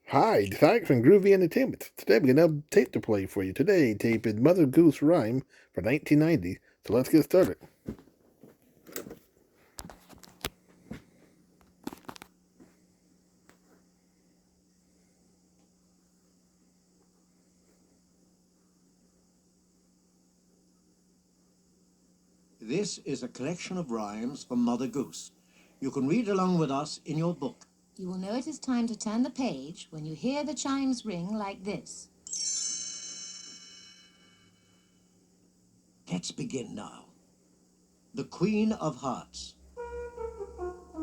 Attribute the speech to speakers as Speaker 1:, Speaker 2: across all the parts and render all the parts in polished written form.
Speaker 1: Hi, thanks and Groovy Entertainment. Today we got a tape to play for you. Today, tape is Mother Goose Rhyme for 1990. So let's get started.
Speaker 2: This is a collection of rhymes for Mother Goose. You can read along with us in your book.
Speaker 3: You will know it is time to turn the page when you hear the chimes ring like this.
Speaker 2: Let's begin now. The Queen of Hearts.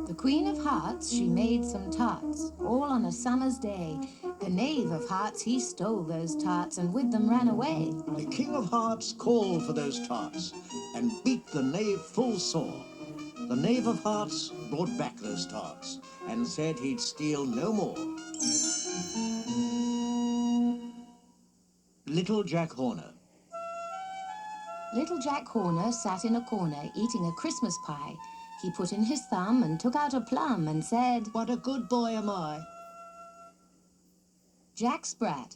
Speaker 3: The Queen of Hearts, she made some tarts, all on a summer's day. The Knave of Hearts, he stole those tarts and with them ran away.
Speaker 2: The King of Hearts called for those tarts and beat the knave full sore. The Knave of Hearts brought back those tarts and said he'd steal no more. Little Jack Horner.
Speaker 3: Little Jack Horner sat in a corner eating a Christmas pie. He put in his thumb and took out a plum and said,
Speaker 2: What a good boy am I.
Speaker 3: Jack Sprat.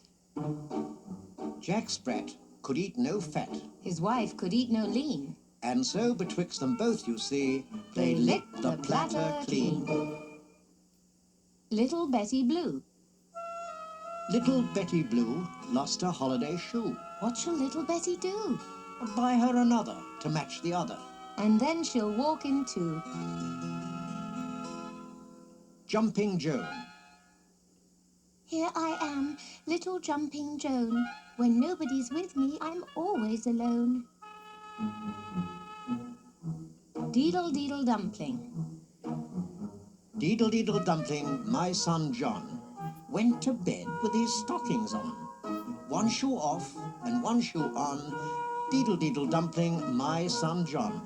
Speaker 2: Jack Sprat could eat no fat,
Speaker 3: His wife could eat no lean.
Speaker 2: and so betwixt them both, you see, they licked the platter clean.
Speaker 3: Little Betty Blue.
Speaker 2: Little Betty Blue lost her holiday shoe.
Speaker 3: What shall little Betty do?
Speaker 2: Buy her another to match the other.
Speaker 3: And then she'll walk into
Speaker 2: Jumping Joan.
Speaker 3: Here I am, little jumping Joan. When nobody's with me, I'm always alone. Deedle deedle dumpling.
Speaker 2: Deedle Deedle Dumpling, my son John, went to bed with his stockings on. One shoe off and one shoe on. Deedle Deedle Dumpling, my son John.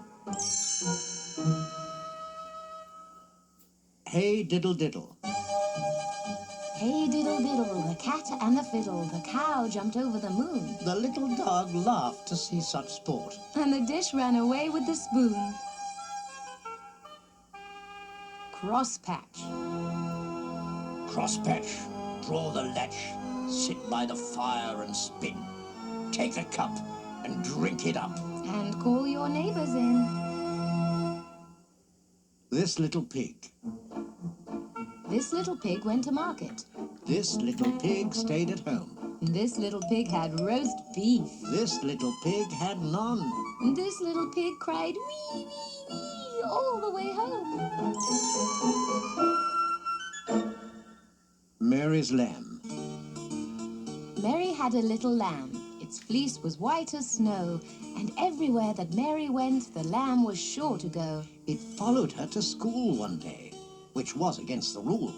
Speaker 2: Hey diddle diddle.
Speaker 3: Hey diddle diddle, the cat and the fiddle. The cow jumped over the moon.
Speaker 2: The little dog laughed to see such sport.
Speaker 3: And the dish ran away with the spoon. Crosspatch.
Speaker 2: Crosspatch, draw the latch, sit by the fire and spin. Take a cup and drink it up.
Speaker 3: And call your neighbors in.
Speaker 2: This little pig.
Speaker 3: This little pig went to market.
Speaker 2: This little pig stayed at home.
Speaker 3: This little pig had roast beef.
Speaker 2: This little pig had none.
Speaker 3: This little pig cried wee, wee, wee all the way home.
Speaker 2: Mary's lamb.
Speaker 3: Mary had a little lamb. Its fleece was white as snow, and everywhere that Mary went, the lamb was sure to go.
Speaker 2: It followed her to school one day, which was against the rule.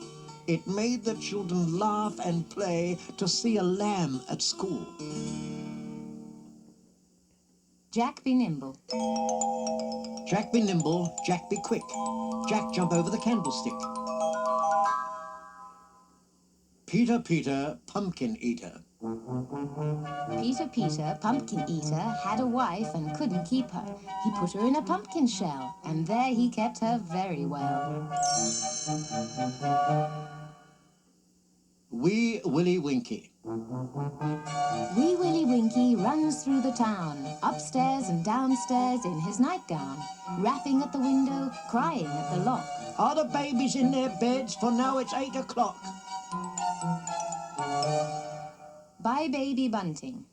Speaker 2: It made the children laugh and play to see a lamb at school.
Speaker 3: Jack be nimble.
Speaker 2: Jack be nimble, Jack be quick. Jack jump over the candlestick. Peter, Peter, pumpkin eater.
Speaker 3: Peter, Peter, pumpkin eater, had a wife and couldn't keep her. He put her in a pumpkin shell, and there he kept her very well.
Speaker 2: Wee Willie Winkie.
Speaker 3: Wee Willie Winkie runs through the town, upstairs and downstairs in his nightgown, rapping at the window, crying at the lock.
Speaker 2: Are the babies in their beds? For now it's 8 o'clock.
Speaker 3: Bye, baby bunting.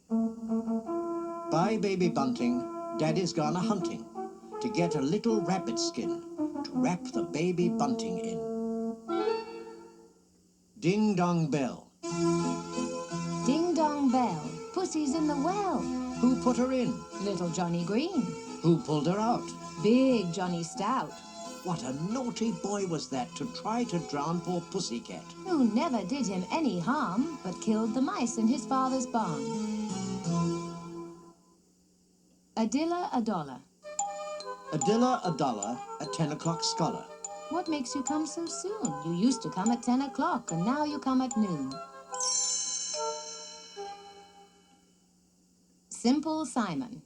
Speaker 2: Bye, baby bunting, Daddy's gone a hunting to get a little rabbit skin to wrap the baby bunting in. Ding dong bell.
Speaker 3: Ding dong bell, pussy's in the well.
Speaker 2: Who put her in?
Speaker 3: Little Johnny Green.
Speaker 2: Who pulled her out?
Speaker 3: Big Johnny Stout.
Speaker 2: What a naughty boy was that to try to drown poor Pussycat.
Speaker 3: Who never did him any harm, but killed the mice in his father's barn. A diller, a dollar.
Speaker 2: A diller, a dollar, a 10 o'clock scholar.
Speaker 3: What makes you come so soon? You used to come at 10 o'clock, and now you come at noon. Simple Simon.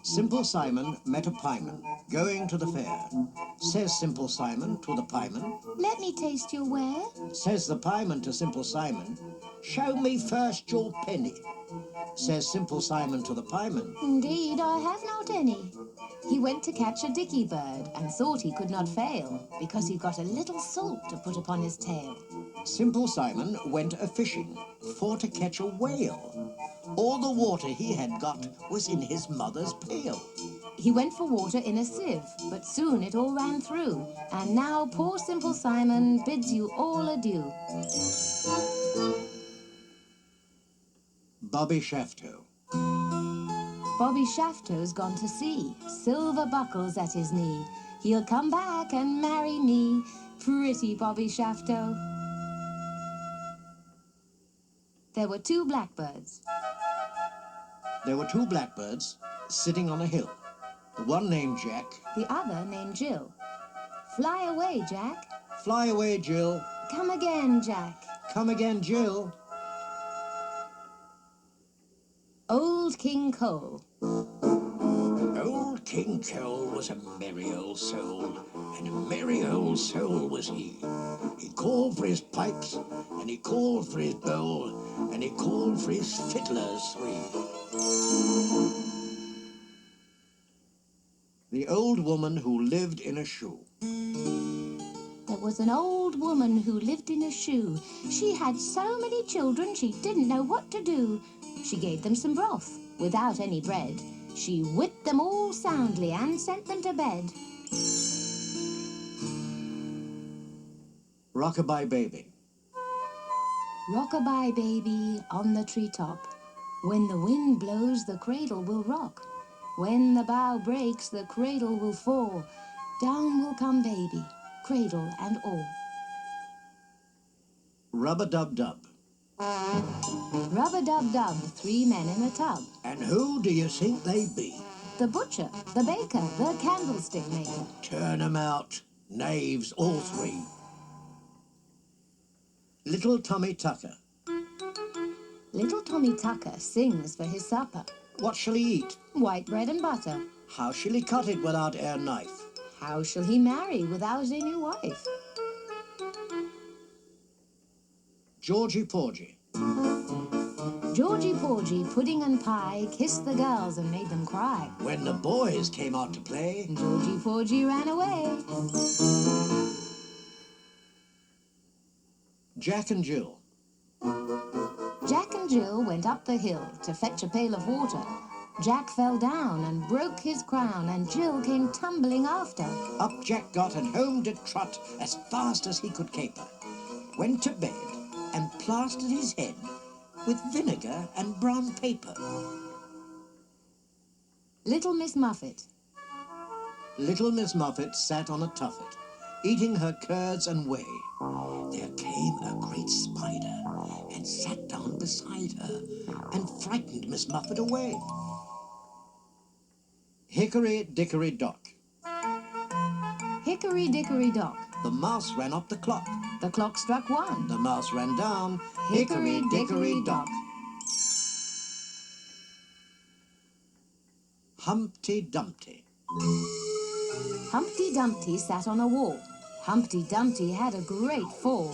Speaker 2: Simple Simon met a pieman going to the fair. Says Simple Simon to the pieman.
Speaker 3: Let me taste your ware.
Speaker 2: Says the pieman to Simple Simon. Show me first your penny. Says Simple Simon to the pieman.
Speaker 3: Indeed, I have not any. He went to catch a dicky bird and thought he could not fail because he got a little salt to put upon his tail.
Speaker 2: Simple Simon went a-fishing for to catch a whale. All the water he had got was in his mother's pail.
Speaker 3: He went for water in a sieve, but soon it all ran through. And now poor Simple Simon bids you all adieu.
Speaker 2: Bobby Shafto.
Speaker 3: Bobby Shafto's gone to sea, silver buckles at his knee. He'll come back and marry me, pretty Bobby Shafto. There were two blackbirds.
Speaker 2: There were two blackbirds sitting on a hill. One named Jack.
Speaker 3: The other named Jill. Fly away, Jack.
Speaker 2: Fly away, Jill.
Speaker 3: Come again, Jack.
Speaker 2: Come again, Jill.
Speaker 3: Old King Cole.
Speaker 2: Old King Cole was a merry old soul, and a merry old soul was he. He called for his pipes, and he called for his bowl, and he called for his fiddlers three. The old woman who lived in a shoe.
Speaker 3: There was an old woman who lived in a shoe. She had so many children she didn't know what to do. She gave them some broth without any bread. She whipped them all soundly and sent them to bed.
Speaker 2: Rock-a-bye baby.
Speaker 3: Rock-a-bye baby on the treetop. When the wind blows, the cradle will rock. When the bough breaks, the cradle will fall. Down will come baby, cradle and all.
Speaker 2: Rub-a-dub-dub.
Speaker 3: Rub-a-dub-dub, three men in a tub.
Speaker 2: And who do you think they be?
Speaker 3: The butcher, the baker, the candlestick maker.
Speaker 2: Turn 'em out, knaves all three. Little Tommy Tucker.
Speaker 3: Little Tommy Tucker sings for his supper.
Speaker 2: What shall he eat?
Speaker 3: White bread and butter.
Speaker 2: How shall he cut it without a knife?
Speaker 3: How shall he marry without a new wife?
Speaker 2: Georgie Porgy.
Speaker 3: Georgie Porgy, pudding and pie, kissed the girls and made them cry.
Speaker 2: When the boys came out to play,
Speaker 3: Georgie Porgy ran away.
Speaker 2: Jack and Jill.
Speaker 3: Jack and Jill went up the hill to fetch a pail of water. Jack fell down and broke his crown, and Jill came tumbling after.
Speaker 2: Up Jack got and home did trot as fast as he could caper. Went to bed and plastered his head with vinegar and brown paper.
Speaker 3: Little Miss Muffet.
Speaker 2: Little Miss Muffet sat on a tuffet, eating her curds and whey. There came a great spider and sat down beside her and frightened Miss Muffet away. Hickory Dickory Dock.
Speaker 3: Hickory Dickory Dock.
Speaker 2: The mouse ran up the clock.
Speaker 3: The clock struck one.
Speaker 2: The mouse ran down.
Speaker 3: Hickory Dickory Dock.
Speaker 2: Humpty Dumpty.
Speaker 3: Humpty Dumpty sat on a wall. Humpty Dumpty had a great fall.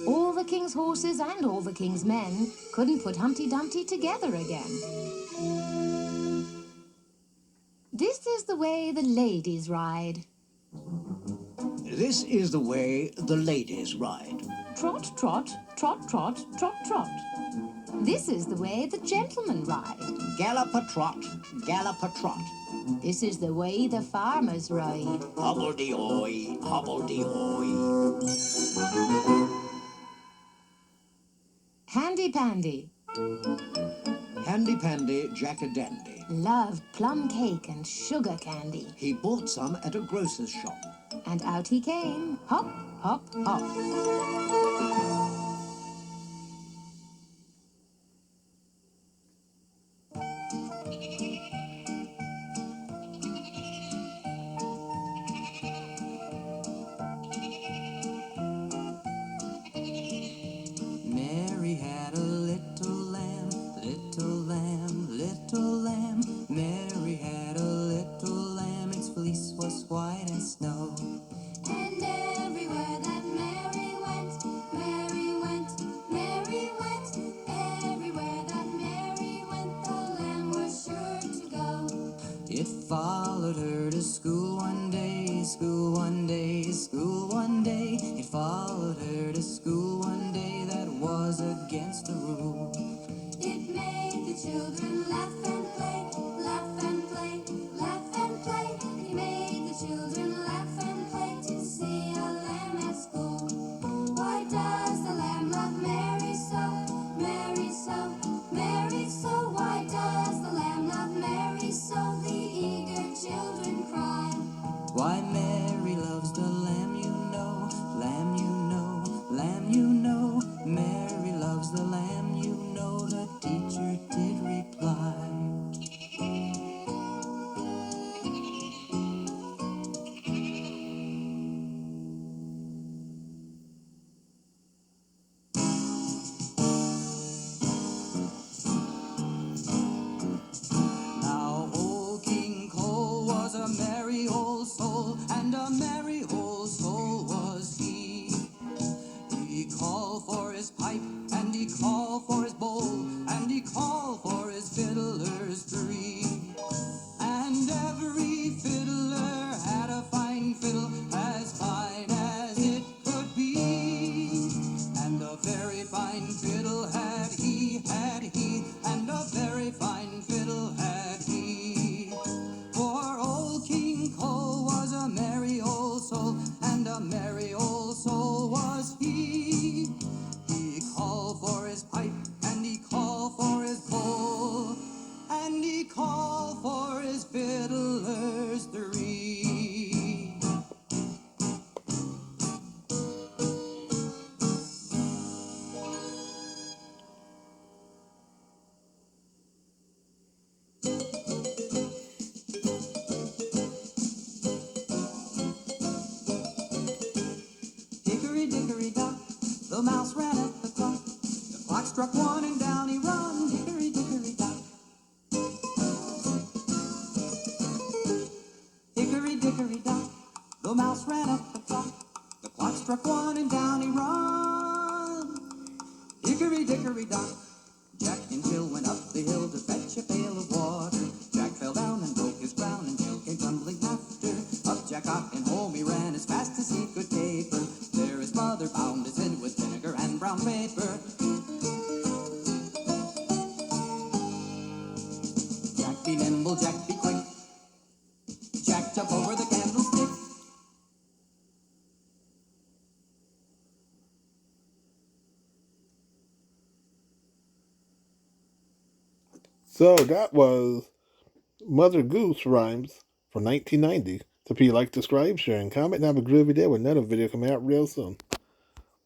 Speaker 3: All the king's horses and all the king's men couldn't put Humpty Dumpty together again. This is the way the ladies ride.
Speaker 2: This is the way the ladies ride.
Speaker 3: Trot, trot, trot, trot, trot, trot. This is the way the gentlemen ride.
Speaker 2: Gallop-a-trot, gallop-a-trot.
Speaker 3: This is the way the farmers ride.
Speaker 2: Hobble-de-hoy, hobble-de-hoy.
Speaker 3: Handy-pandy
Speaker 2: Handy-pandy, Jack-a-dandy.
Speaker 3: loved plum cake and sugar candy.
Speaker 2: He bought some at a grocer's shop.
Speaker 3: And out he came, hop, hop, hop.
Speaker 4: Mary had a little lamb, little lamb, followed her to school one day, school one day, school one day. He followed her to school one day, that was against the rule.
Speaker 3: It made the children laugh and play, laugh and play, laugh and play. It made the children laugh and play to see a lamb at school. Why does the lamb love Mary so, Mary so, Mary so? Why does the lamb love Mary so? The eager children cry.
Speaker 4: Why Mary loves the lamb, you know, lamb, you know, lamb, you know. Mary loves the lamb, you know, the teacher did reply. Now old King Cole was a merry old soul, and a merry old soul was he. He called for his pipe, and he called for his bowl, and he called for his fiddlers three. And every fiddler had a fine fiddle, as fine as it could be. And a very fine fiddle had he, and a very fine fiddle had he. For old King Cole was a merry old soul, and a merry old soul was he. He called for his pipe, and he called for his bowl, and he called for his fiddlers three. Hickory dickory dock, the mouse ran at the clock. The clock struck one and down he run. Hickory dickory dock. Hickory dickory dock, the mouse ran at the clock. The clock struck one and down he run. Hickory dickory dock. Jack and Jill went up the hill to fetch a pail of water. Jack fell down and broke his crown, and Jill came tumbling after. Up Jack got and home he ran as fast as he could caper. There his mother bound his head with vinegar and brown paper. Jack be nimble, Jack be quick. Jack jump over the candlestick.
Speaker 1: So that was Mother Goose Rhymes for 1990. So if you like, subscribe, share, and comment, and have a groovy day with another video coming out real soon.